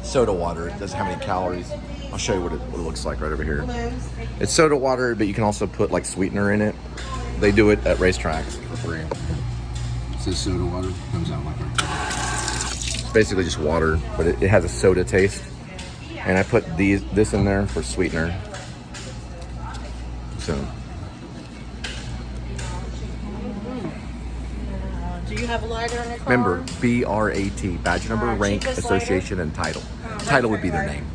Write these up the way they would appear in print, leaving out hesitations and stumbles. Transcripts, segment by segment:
Soda water. It doesn't have any calories. I'll show you what it looks like right over here. It's soda water, but you can also put like sweetener in it. They do it at racetracks for free. It says soda water. Comes out like that. It's basically just water, but it has a soda taste. And I put this in there for sweetener. So. Do you have a lighter in your car? Remember, BRAT, badge number, rank, association, and title. Title would be their name.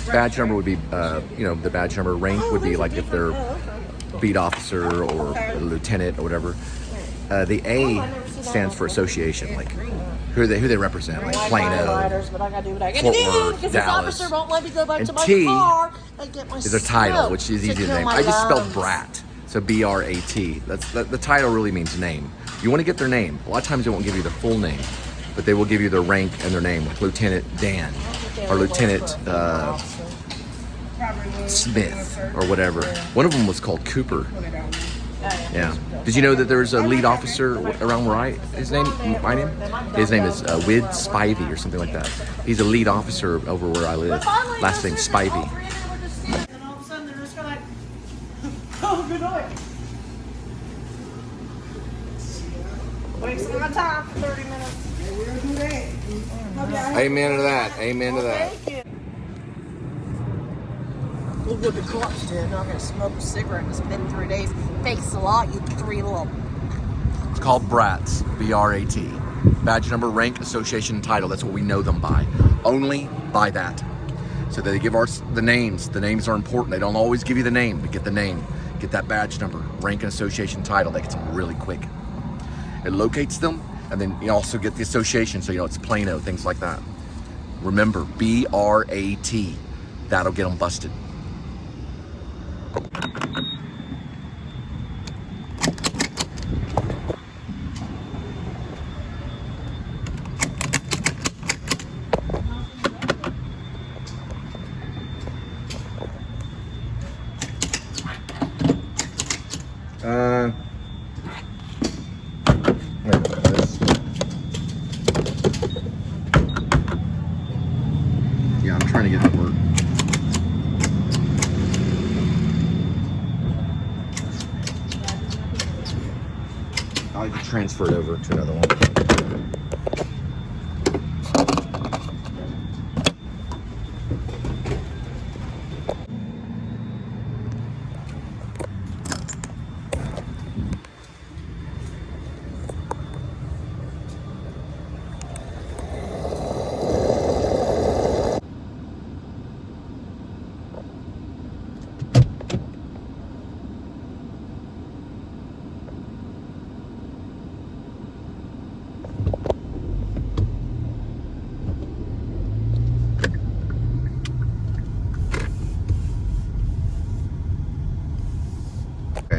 Badge number would be, the badge number. Rank would be like if they're beat officer or lieutenant or whatever. The A stands for association, like who they represent, like Plano, Fort Worth, Dallas. And T is a title, which is easy to name. I just spelled brat, so BRAT. The title really means name. You want to get their name. A lot of times they won't give you their full name, but they will give you their rank and their name, like Lieutenant Dan or Lieutenant Smith or whatever. One of them was called Cooper. Yeah. Did you know that there's a lead officer around where his name is Wid Spivey or something like that. He's a lead officer over where I live. Last name Spivey. And all of a sudden they're just like, oh, good night. Wasting my time for 30 minutes. Yeah, we're gonna do that. Amen to that. Amen to that. Thank you. Look what the cops did. Now I'm gonna smoke a cigarette. It's been 3 days. Thanks a lot, you three little. It's called BRATs, B-R-A-T. Badge number, rank, association, title. That's what we know them by. Only by that. So they give the names. The names are important. They don't always give you the name, but get the name. Get that badge number, rank and association, title. That gets them really quick. It locates them, and then you also get the association, so you know it's Plano, things like that. Remember, B-R-A-T. That'll get them busted. Yeah, I'm trying to get it to work. I'll have to transfer it over to another one.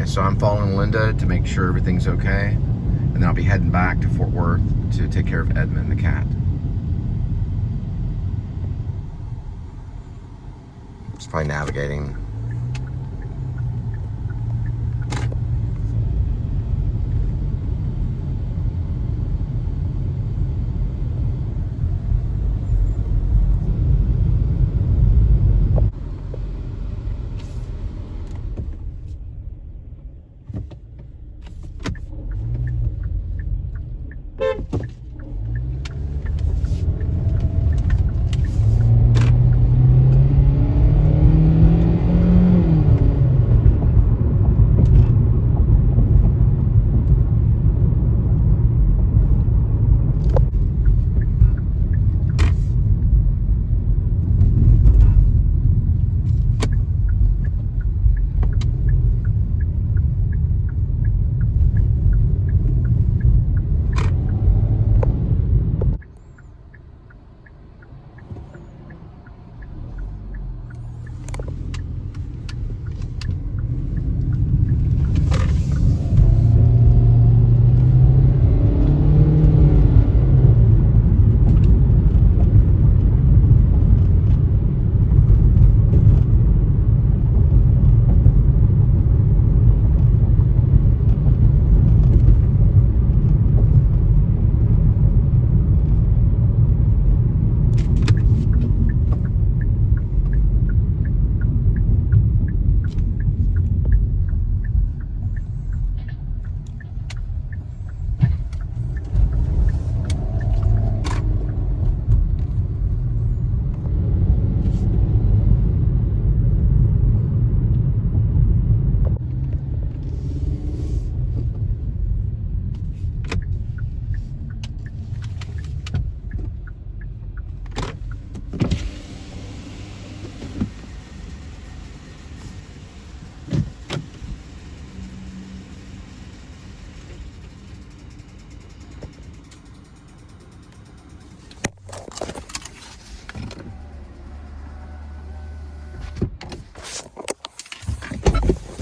So I'm following Linda to make sure everything's okay, and then I'll be heading back to Fort Worth to take care of Edmund, the cat. It's probably navigating.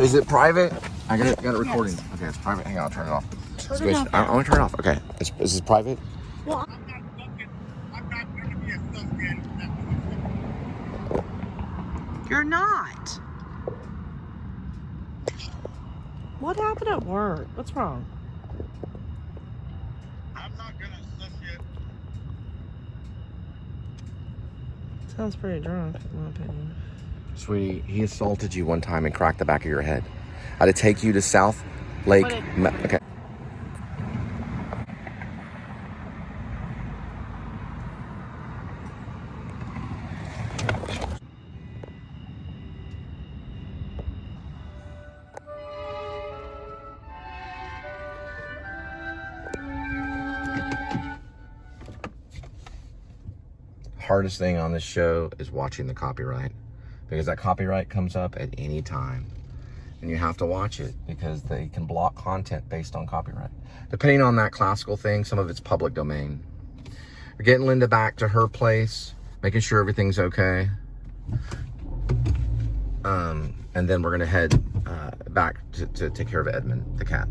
Is it private? I got it recording. Yes. Okay, it's private. Hang on, I'll turn it off. Turn it off. I'm gonna turn it off. Okay, is this private? Well, I'm not going to be associated with that. you're not. What happened at work? What's wrong? I'm not going to associate. Sounds pretty drunk, in my opinion. Sweetie, he assaulted you one time and cracked the back of your head. I had to take you to South Lake. Okay. Hardest thing on this show is watching the copyright, because that copyright comes up at any time and you have to watch it because they can block content based on copyright. Depending on that classical thing, some of it's public domain. We're getting Linda back to her place, making sure everything's okay. And then we're gonna head back to take care of Edmund, the cat.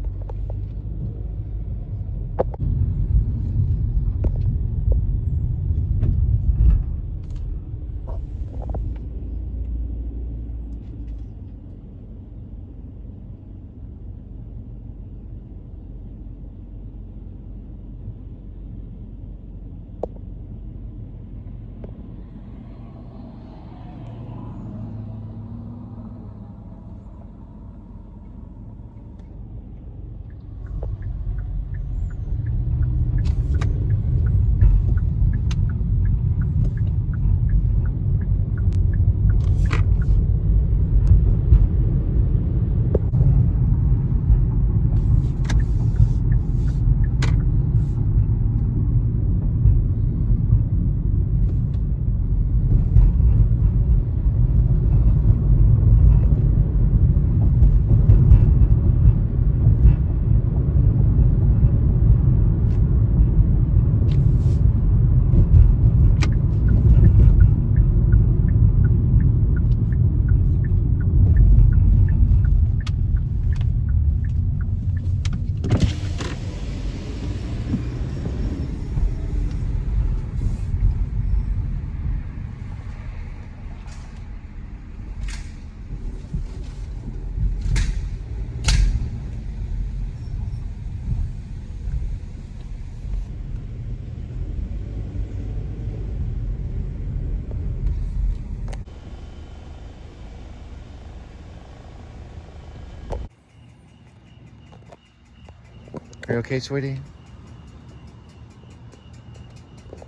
Are you okay, sweetie?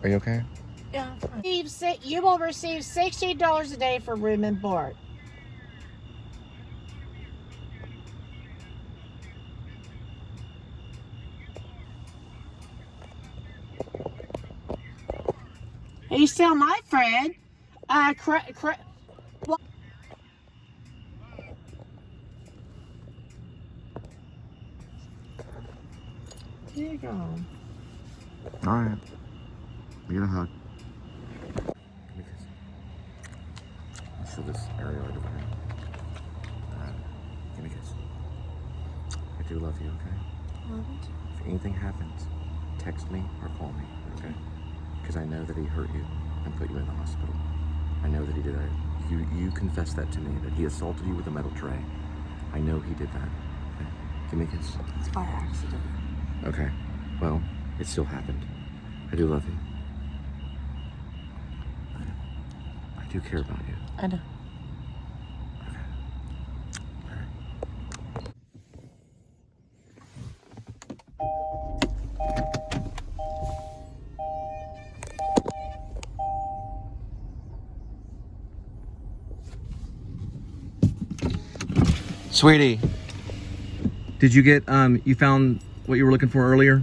Are you okay? Yeah. You will receive $60 a day for room and board. He's still my friend. Here you go. All right. We get a hug. Let's show this area right over here. Give me a kiss. I do love you, okay? Love it. If anything happens, text me or call me, okay? Because I know that he hurt you and put you in the hospital. I know that he did that. You confessed that to me, that he assaulted you with a metal tray. I know he did that. Okay? Give me a kiss. It's by accident. Okay. Well, it still happened. I do love you. I do care about you. I know. Sweetie, did you get, you found what you were looking for earlier?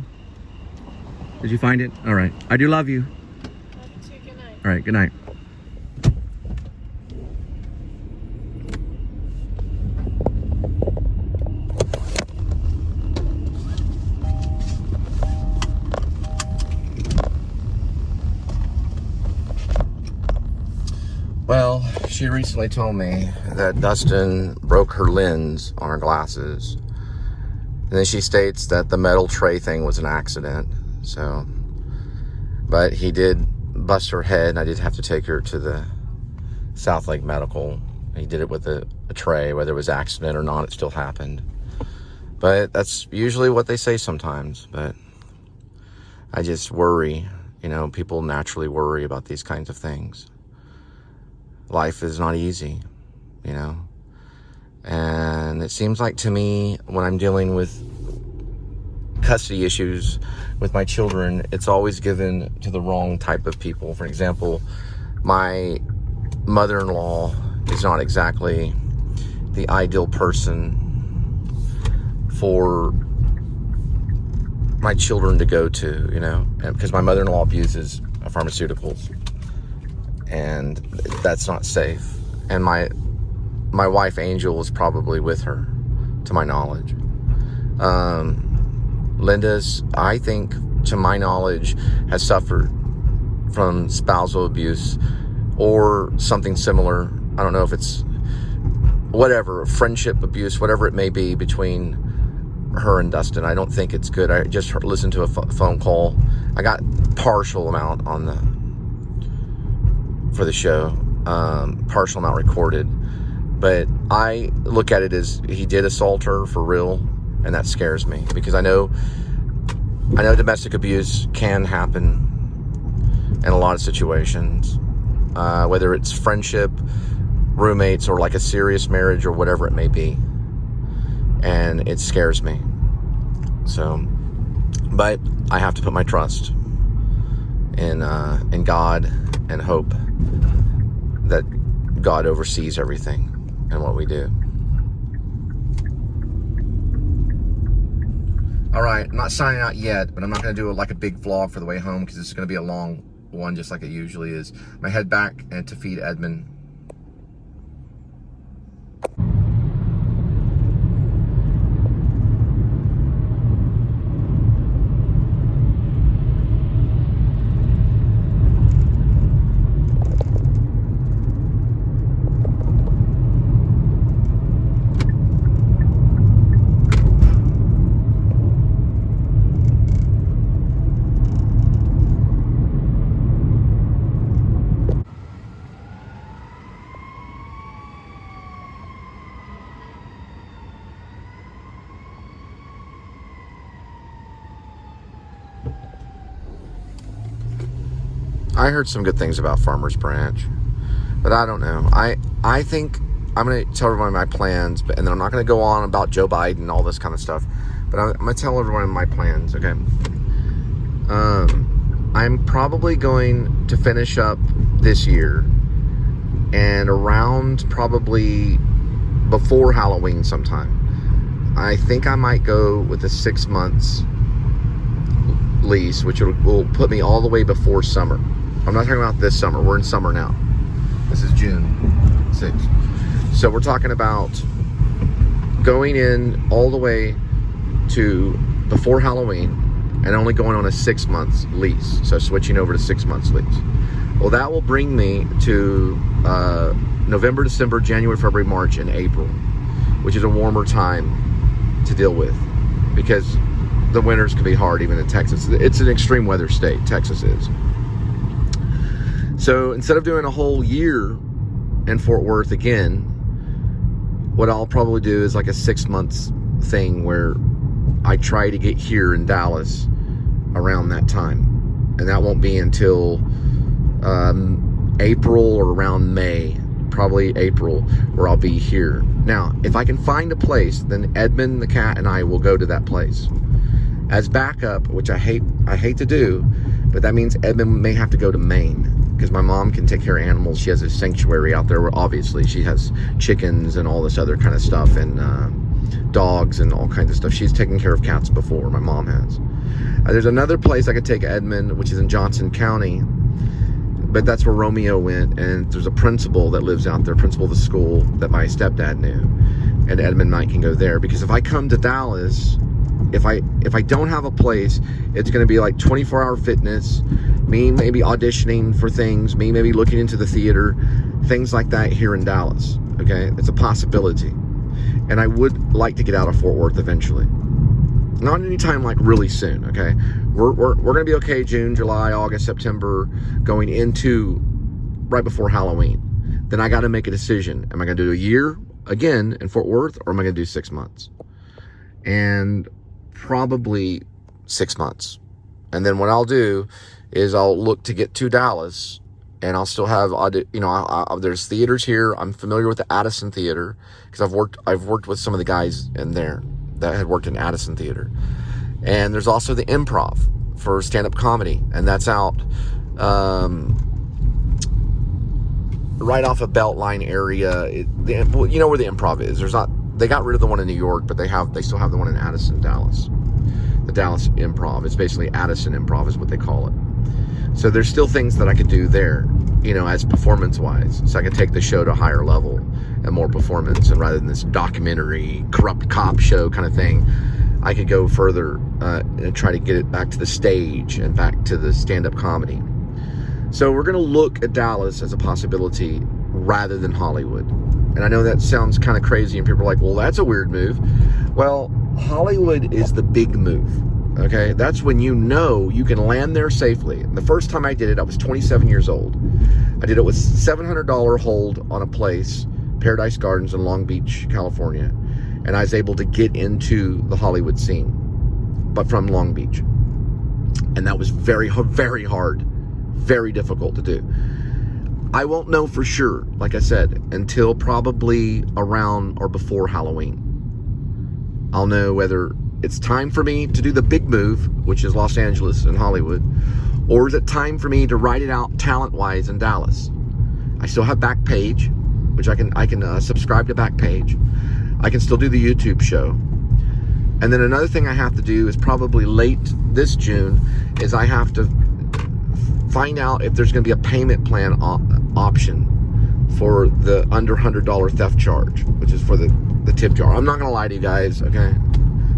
Did you find it? All right. I do love you. Love you too. Good night. All right. Good night. Well, She recently told me that Dustin broke her lens on her glasses. And then she states that the metal tray thing was an accident. So, but he did bust her head, and I did have to take her to the South Lake Medical. He did it with a tray. Whether it was accident or not, it still happened. But that's usually what they say sometimes. But I just worry. You know, people naturally worry about these kinds of things. Life is not easy, you know. And it seems like to me, when I'm dealing with custody issues with my children, it's always given to the wrong type of people. For example, my mother-in-law is not exactly the ideal person for my children to go to, you know, because my mother-in-law abuses pharmaceuticals, and that's not safe. And my wife Angel is probably with her, to my knowledge. Linda's, I think, to my knowledge, has suffered from spousal abuse or something similar. I don't know if it's whatever, friendship abuse, whatever it may be between her and Dustin. I don't think it's good. I just listened to a phone call. I got partial amount for the show, partial amount recorded, but I look at it as he did assault her for real, and that scares me, because I know domestic abuse can happen in a lot of situations, whether it's friendship, roommates, or like a serious marriage, or whatever it may be. And it scares me. So, but I have to put my trust in God, and hope that God oversees everything and what we do. All right, I'm not signing out yet, but I'm not going to do like a big vlog for the way home, because this is going to be a long one, just like it usually is. I'm going to head back and to feed Edmund. I heard some good things about Farmers Branch, but I don't know. I think I'm going to tell everyone my plans, and then I'm not going to go on about Joe Biden and all this kind of stuff, but I'm going to tell everyone my plans, okay? I'm probably going to finish up this year, and around probably before Halloween sometime, I think I might go with a 6 months lease, which will put me all the way before summer. I'm not talking about this summer. We're in summer now. This is June 6th. So we're talking about going in all the way to before Halloween, and only going on a 6 months lease. So switching over to 6 months lease. Well, that will bring me to November, December, January, February, March, and April, which is a warmer time to deal with, because the winters can be hard even in Texas. It's an extreme weather state, Texas is. So instead of doing a whole year in Fort Worth again, what I'll probably do is like a 6 months thing where I try to get here in Dallas around that time. And that won't be until April or around May, probably April, where I'll be here. Now, if I can find a place, then Edmund, the cat, and I will go to that place as backup, which I hate to do, but that means Edmund may have to go to Maine, because my mom can take care of animals. She has a sanctuary out there where obviously she has chickens and all this other kind of stuff, and dogs and all kinds of stuff. She's taken care of cats before, my mom has. There's another place I could take Edmund, which is in Johnston County, but that's where Romeo went, and there's a principal that lives out there, principal of the school that my stepdad knew, and Edmund and I can go there. Because if I come to Dallas, if I don't have a place, it's going to be like 24-hour fitness, me maybe auditioning for things, me maybe looking into the theater things like that here in Dallas. Okay, it's a possibility, and I would like to get out of Fort Worth eventually. Not anytime like really soon. Okay, we're gonna be okay June, July, August, September, going into right before Halloween. Then I got to make a decision. Am I gonna do a year again in Fort Worth, or am I gonna do 6 months? And probably 6 months. And then what I'll do is I'll look to get to Dallas, and I'll still have, you know, there's theaters here. I'm familiar with the Addison Theater because I've worked with some of the guys in there that had worked in Addison Theater. And there's also the Improv for stand-up comedy, and that's out right off of Beltline area. You know where the Improv is. They got rid of the one in New York, but they still have the one in Addison, Dallas. The Dallas Improv. It's basically Addison Improv is what they call it. So there's still things that I could do there, you know, as performance-wise. So I could take the show to a higher level and more performance. And rather than this documentary, corrupt cop show kind of thing, I could go further and try to get it back to the stage and back to the stand-up comedy. So we're going to look at Dallas as a possibility rather than Hollywood. And I know that sounds kind of crazy, and people are like, well, that's a weird move. Well, Hollywood is the big move, okay? That's when you know you can land there safely. And the first time I did it, I was 27 years old. I did it with $700 hold on a place, Paradise Gardens in Long Beach, California. And I was able to get into the Hollywood scene, but from Long Beach. And that was very, very hard, very difficult to do. I won't know for sure, like I said, until probably around or before Halloween. I'll know whether it's time for me to do the big move, which is Los Angeles and Hollywood, or is it time for me to ride it out talent-wise in Dallas. I still have Backpage, which I can subscribe to Backpage. I can still do the YouTube show. And then another thing I have to do is probably late this June is I have to find out if there's going to be a payment plan option for the under $100 theft charge, which is for the tip jar. I'm not going to lie to you guys, okay?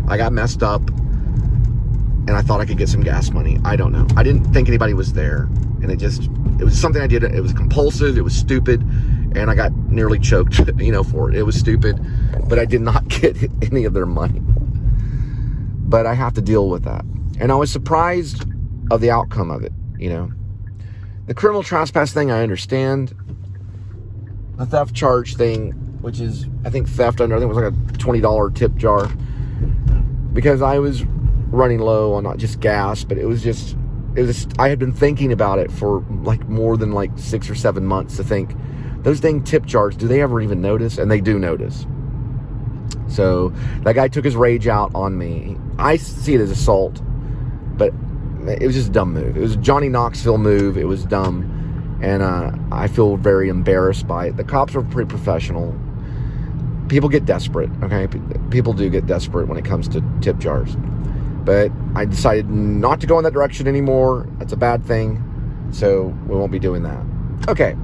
I got messed up, and I thought I could get some gas money. I don't know. I didn't think anybody was there, and it was something I did. It was compulsive. It was stupid, and I got nearly choked, you know, for it. It was stupid, but I did not get any of their money. But I have to deal with that. And I was surprised of the outcome of it, you know. The criminal trespass thing, I understand. The theft charge thing, which is, I think theft under, I think it was like a $20 tip jar. Because I was running low on not just gas, but it was I had been thinking about it for like more than like 6 or 7 months to think, those dang tip jars, do they ever even notice? And they do notice. So that guy took his rage out on me. I see it as assault, but it was just a dumb move. It was a Johnny Knoxville move. It was dumb. And I feel very embarrassed by it. The cops are pretty professional. People get desperate, okay? People do get desperate when it comes to tip jars. But I decided not to go in that direction anymore. That's a bad thing. So we won't be doing that. Okay.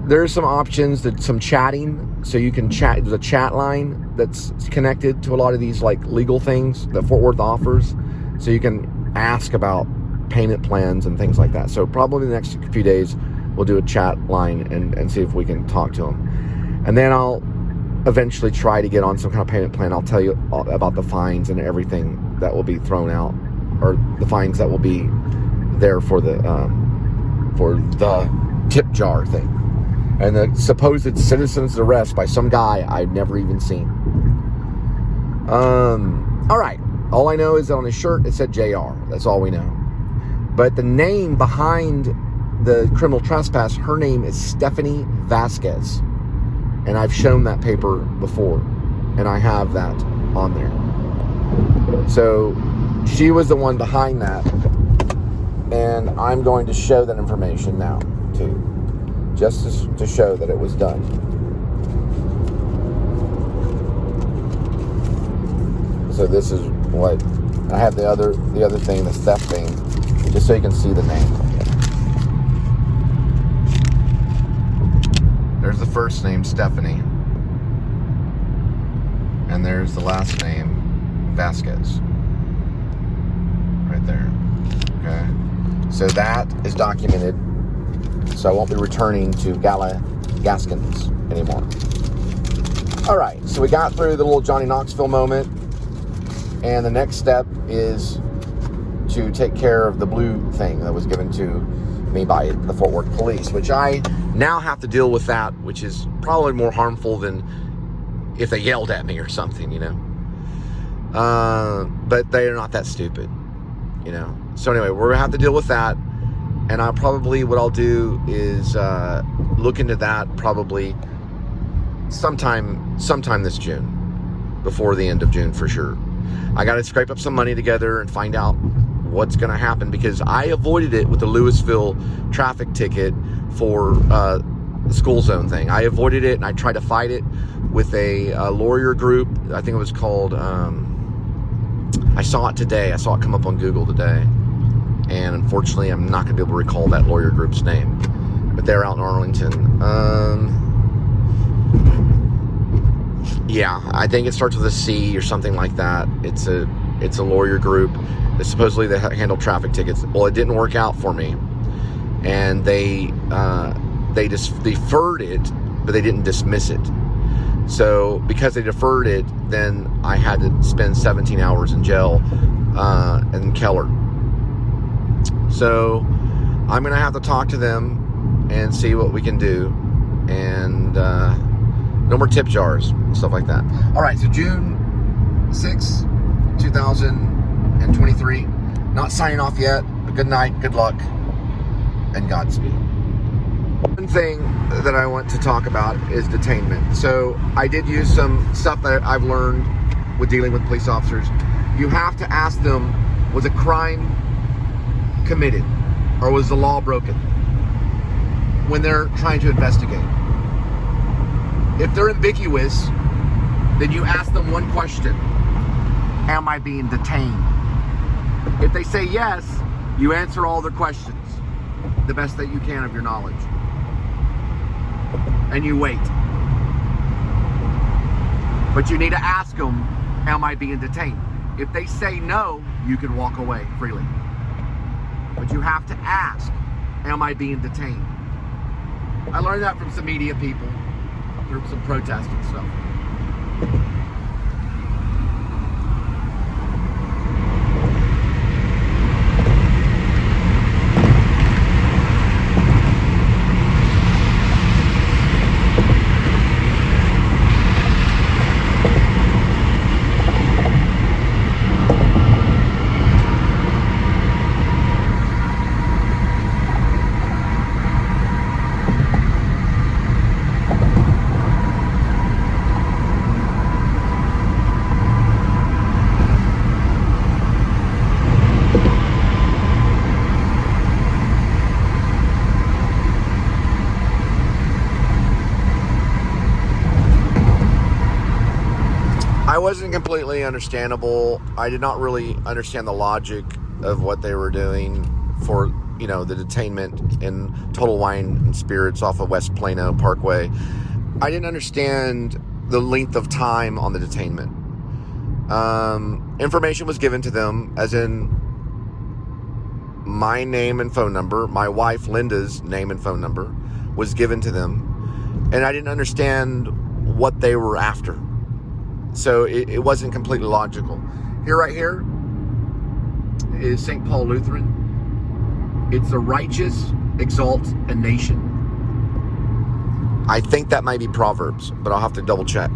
There's some options, some chatting. So you can chat. There's a chat line that's connected to a lot of these like legal things that Fort Worth offers. So you can ask about payment plans and things like that. So probably the next few days we'll do a chat line and see if we can talk to them. And then I'll eventually try to get on some kind of payment plan. I'll tell you about the fines and everything that will be thrown out, or the fines that will be there for the tip jar thing. And the supposed citizen's arrest by some guy I've never even seen. All right. All I know is that on his shirt it said JR. That's all we know. But the name behind the criminal trespass, her name is Stephanie Vasquez. And I've shown that paper before. And I have that on there. So she was the one behind that. And I'm going to show that information now, too. Just to show that it was done. So this is what I have, the other thing, the theft thing, just so you can see the name. There's the first name, Stephanie, and there's the last name, Vasquez, right there. Okay, so that is documented. So I won't be returning to Gala Gaskins anymore. All right, so we got through the little Johnny Knoxville moment, and the next step is to take care of the blue thing that was given to me by the Fort Worth police, which I now have to deal with that, which is probably more harmful than if they yelled at me or something, you know. But they are not that stupid, you know. So anyway, we're gonna have to deal with that, and what I'll do is look into that probably sometime this June, before the end of June for sure. I got to scrape up some money together and find out what's going to happen, because I avoided it with the Louisville traffic ticket for the school zone thing. I avoided it, and I tried to fight it with a lawyer group. I think it was called, I saw it today. I saw it come up on Google today. And unfortunately, I'm not going to be able to recall that lawyer group's name. But they're out in Arlington. Yeah, I think it starts with a C or something like that. It's a lawyer group. Supposedly they handle traffic tickets. Well, it didn't work out for me, and they just deferred it, but they didn't dismiss it. So because they deferred it, then I had to spend 17 hours in jail in Keller. So I'm gonna have to talk to them and see what we can do, and no more tip jars, stuff like that. All right, so June 6, 2023. Not signing off yet, but good night, good luck, and Godspeed. One thing that I want to talk about is detainment. So I did use some stuff that I've learned with dealing with police officers. You have to ask them, was a crime committed, or was the law broken, when they're trying to investigate. If they're ambiguous, then you ask them one question: am I being detained? If they say yes, you answer all their questions the best that you can of your knowledge, and you wait. But you need to ask them, am I being detained? If they say no, you can walk away freely. But you have to ask, am I being detained? I learned that from some media people through some protests and stuff. It wasn't completely understandable. I did not really understand the logic of what they were doing for, you know, the detainment in Total Wine and Spirits off of West Plano Parkway. I didn't understand the length of time on the detainment. Information was given to them, as in my name and phone number, my wife Linda's name and phone number was given to them, and I didn't understand what they were after. So it wasn't completely logical. Right here is St. Paul Lutheran. It's the righteous exalt a nation. I think that might be Proverbs, but I'll have to double check.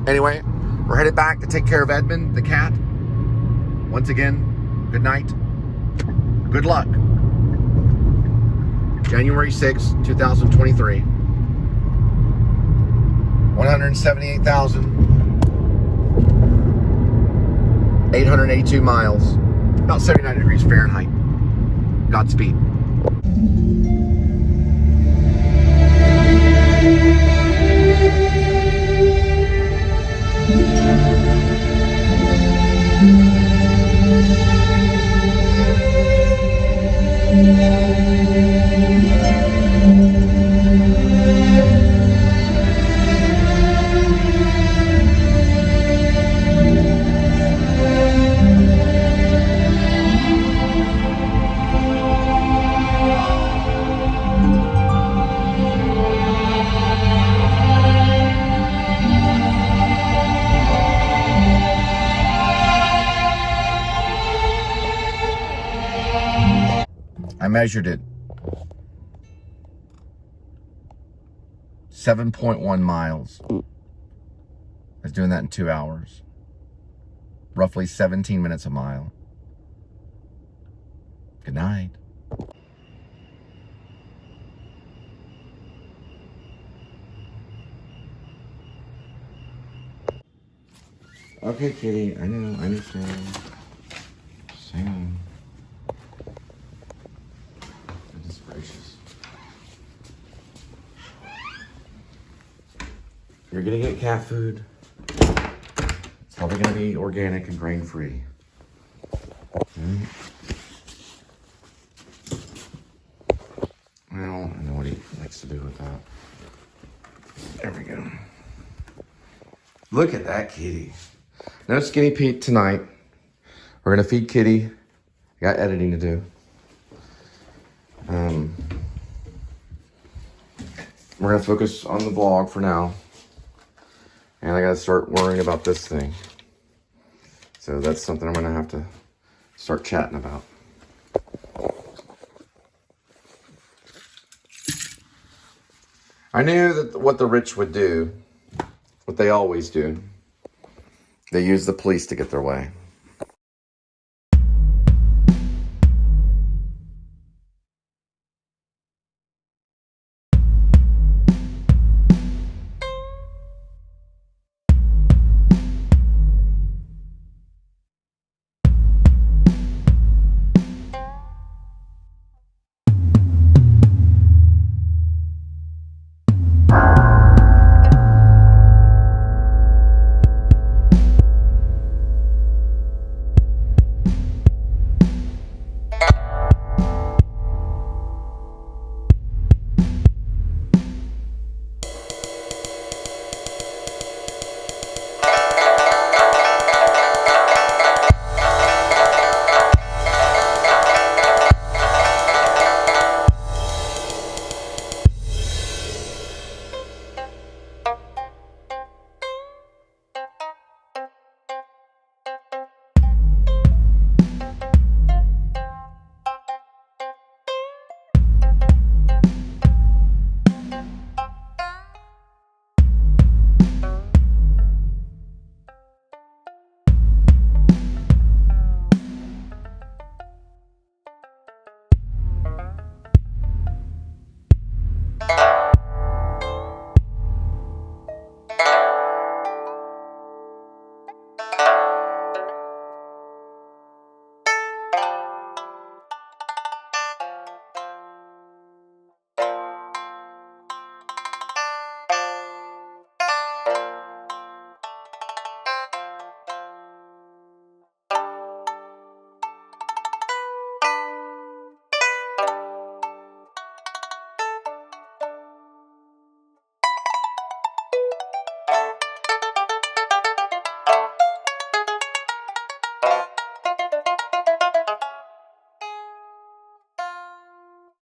Anyway, we're headed back to take care of Edmund, the cat. Once again, good night. Good luck. January 6, 2023. 178,882 miles. About 79 degrees Fahrenheit. Godspeed. I measured it. 7.1 miles. I was doing that in 2 hours. Roughly 17 minutes a mile. Good night. Okay, kitty. I know. I understand. Just hang on. Goodness gracious. You're gonna get cat food. It's probably gonna be organic and grain-free. Well, I know what he likes to do with that. There we go. Look at that kitty. No Skinny Pete tonight. We're gonna feed Kitty. I got editing to do. We're gonna focus on the vlog for now. And I gotta start worrying about this thing. So that's something I'm gonna have to start chatting about. I knew that what the rich would do, what they always do, they use the police to get their way.